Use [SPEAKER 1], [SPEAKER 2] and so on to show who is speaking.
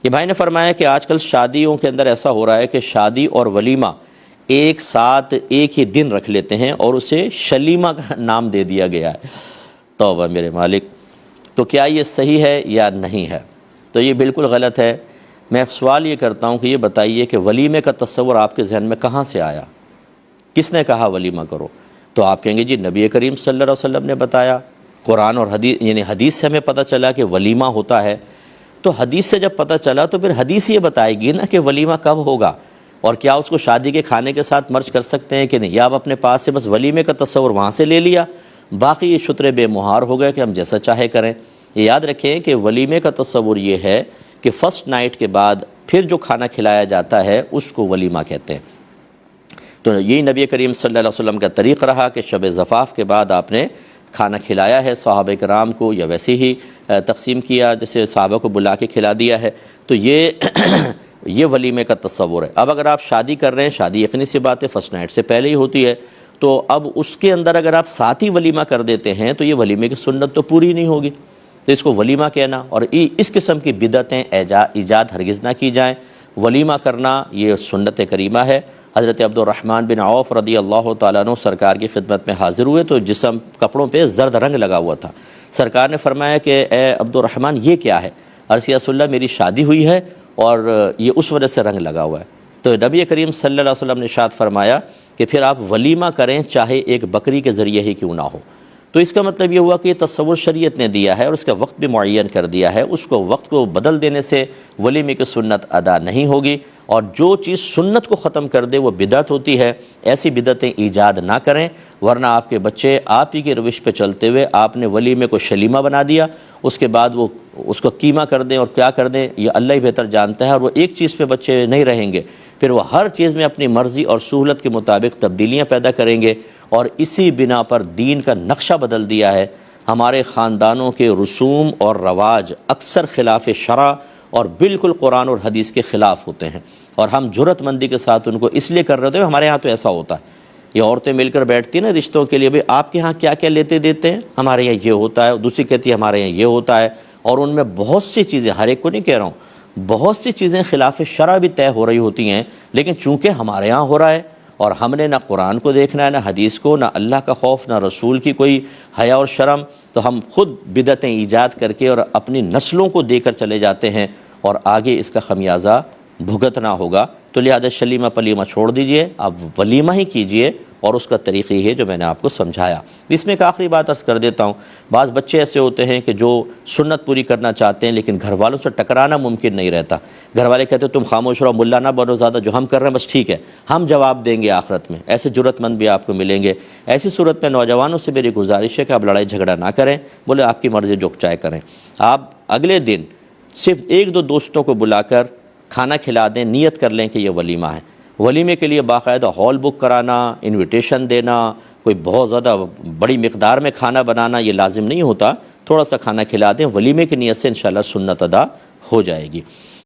[SPEAKER 1] یہ بھائی نے فرمایا کہ آج کل شادیوں کے اندر ایسا ہو رہا ہے کہ شادی اور ولیمہ ایک ساتھ ایک ہی دن رکھ لیتے ہیں اور اسے شلیمہ کا نام دے دیا گیا ہے۔ توبہ میرے مالک، تو کیا یہ صحیح ہے یا نہیں ہے؟ تو یہ بالکل غلط ہے۔ میں سوال یہ کرتا ہوں کہ یہ بتائیے کہ ولیمے کا تصور آپ کے ذہن میں کہاں سے آیا؟ کس نے کہا ولیمہ کرو؟ تو آپ کہیں گے جی نبی کریم صلی اللہ علیہ وسلم نے بتایا، قرآن اور حدیث، یعنی حدیث سے ہمیں پتہ چلا کہ ولیمہ ہوتا ہے۔ تو حدیث سے جب پتہ چلا تو پھر حدیث یہ بتائے گی نا کہ ولیمہ کب ہوگا، اور کیا اس کو شادی کے کھانے کے ساتھ مرج کر سکتے ہیں کہ نہیں، یا آپ اپنے پاس سے بس ولیمے کا تصور وہاں سے لے لیا، باقی یہ شترے بے مہار ہو گئے کہ ہم جیسا چاہے کریں۔ یہ یاد رکھیں کہ ولیمے کا تصور یہ ہے کہ فرسٹ نائٹ کے بعد پھر جو کھانا کھلایا جاتا ہے اس کو ولیمہ کہتے ہیں۔ تو یہی نبی کریم صلی اللہ علیہ وسلم کا طریق رہا کہ شب زفاف کے بعد آپ نے کھانا کھلایا ہے صحابہ کرام کو، یا ویسے ہی تقسیم کیا جیسے صحابہ کو بلا کے کھلا دیا ہے۔ تو یہ ولیمے کا تصور ہے۔ اب اگر آپ شادی کر رہے ہیں، شادی یقینی سی بات ہے فرسٹ نائٹ سے پہلے ہی ہوتی ہے، تو اب اس کے اندر اگر آپ ساتھ ہی ولیمہ کر دیتے ہیں تو یہ ولیمے کی سنت تو پوری نہیں ہوگی، تو اس کو ولیمہ کہنا، اور اس قسم کی بدعتیں ایجاد ہرگز نہ کی جائیں۔ ولیمہ کرنا یہ سنت کریمہ ہے۔ حضرت عبد الرحمن بن عوف رضی اللہ تعالیٰ عنہ سرکار کی خدمت میں حاضر ہوئے تو جسم کپڑوں پہ زرد رنگ لگا ہوا تھا۔ سرکار نے فرمایا کہ اے عبد الرحمن یہ کیا ہے؟ عرض یا رسول اللہ میری شادی ہوئی ہے اور یہ اس وجہ سے رنگ لگا ہوا ہے۔ تو نبی کریم صلی اللہ علیہ وسلم نے ارشاد فرمایا کہ پھر آپ ولیمہ کریں چاہے ایک بکری کے ذریعے ہی کیوں نہ ہو۔ تو اس کا مطلب یہ ہوا کہ یہ تصور شریعت نے دیا ہے اور اس کا وقت بھی معین کر دیا ہے، اس کو وقت کو بدل دینے سے ولیمے کی سنت ادا نہیں ہوگی، اور جو چیز سنت کو ختم کر دے وہ بدعت ہوتی ہے۔ ایسی بدعتیں ایجاد نہ کریں، ورنہ آپ کے بچے آپ ہی کے روش پہ چلتے ہوئے آپ نے ولیمے کو شلیمہ بنا دیا، اس کے بعد وہ اس کو قیمہ کر دیں اور کیا کر دیں یہ اللہ ہی بہتر جانتا ہے، اور وہ ایک چیز پہ بچے نہیں رہیں گے، پھر وہ ہر چیز میں اپنی مرضی اور سہولت کے مطابق تبدیلیاں پیدا کریں گے، اور اسی بنا پر دین کا نقشہ بدل دیا ہے۔ ہمارے خاندانوں کے رسوم اور رواج اکثر خلاف شرع اور بالکل قرآن اور حدیث کے خلاف ہوتے ہیں، اور ہم جرأت مندی کے ساتھ ان کو اس لیے کر رہے ہوتے ہیں۔ ہمارے ہاں تو ایسا ہوتا ہے، یہ عورتیں مل کر بیٹھتی ہیں نا رشتوں کے لیے، بھئی آپ کے ہاں کیا کیا لیتے دیتے ہیں؟ ہمارے یہاں یہ ہوتا ہے، دوسری کہتی ہے ہمارے یہاں یہ ہوتا ہے، اور ان میں بہت سی چیزیں، ہر ایک کو نہیں کہہ رہا ہوں، بہت سی چیزیں خلاف شرع بھی طے ہو رہی ہوتی ہیں، لیکن چونکہ ہمارے ہاں ہو رہا ہے اور ہم نے نہ قرآن کو دیکھنا ہے نہ حدیث کو، نہ اللہ کا خوف نہ رسول کی کوئی حیا اور شرم، تو ہم خود بدعتیں ایجاد کر کے اور اپنی نسلوں کو دے کر چلے جاتے ہیں، اور آگے اس کا خمیازہ بھگتنا ہوگا۔ تو لہذا شلیمہ پلیمہ چھوڑ دیجئے، آپ ولیمہ ہی کیجئے، اور اس کا طریقہ یہ ہے جو میں نے آپ کو سمجھایا۔ اس میں ایک آخری بات عرض کر دیتا ہوں، بعض بچے ایسے ہوتے ہیں کہ جو سنت پوری کرنا چاہتے ہیں لیکن گھر والوں سے ٹکرانا ممکن نہیں رہتا۔ گھر والے کہتے ہیں تم خاموش رہو، ملا نہ بنو زیادہ، جو ہم کر رہے ہیں بس ٹھیک ہے، ہم جواب دیں گے آخرت میں۔ ایسے جرأت مند بھی آپ کو ملیں گے۔ ایسی صورت میں نوجوانوں سے میری گزارش ہے کہ آپ لڑائی جھگڑا نہ کریں، بولے آپ کی مرضی جو چاہے کریں۔ آپ اگلے دن صرف ایک دو دوستوں کو بلا کر کھانا کھلا دیں، نیت کر لیں کہ یہ ولیمہ ہے۔ ولیمے کے لیے باقاعدہ ہال بک کرانا، انویٹیشن دینا، کوئی بہت زیادہ بڑی مقدار میں کھانا بنانا یہ لازم نہیں ہوتا، تھوڑا سا کھانا کھلا دیں، ولیمے کی نیت سے انشاءاللہ سنت ادا ہو جائے گی۔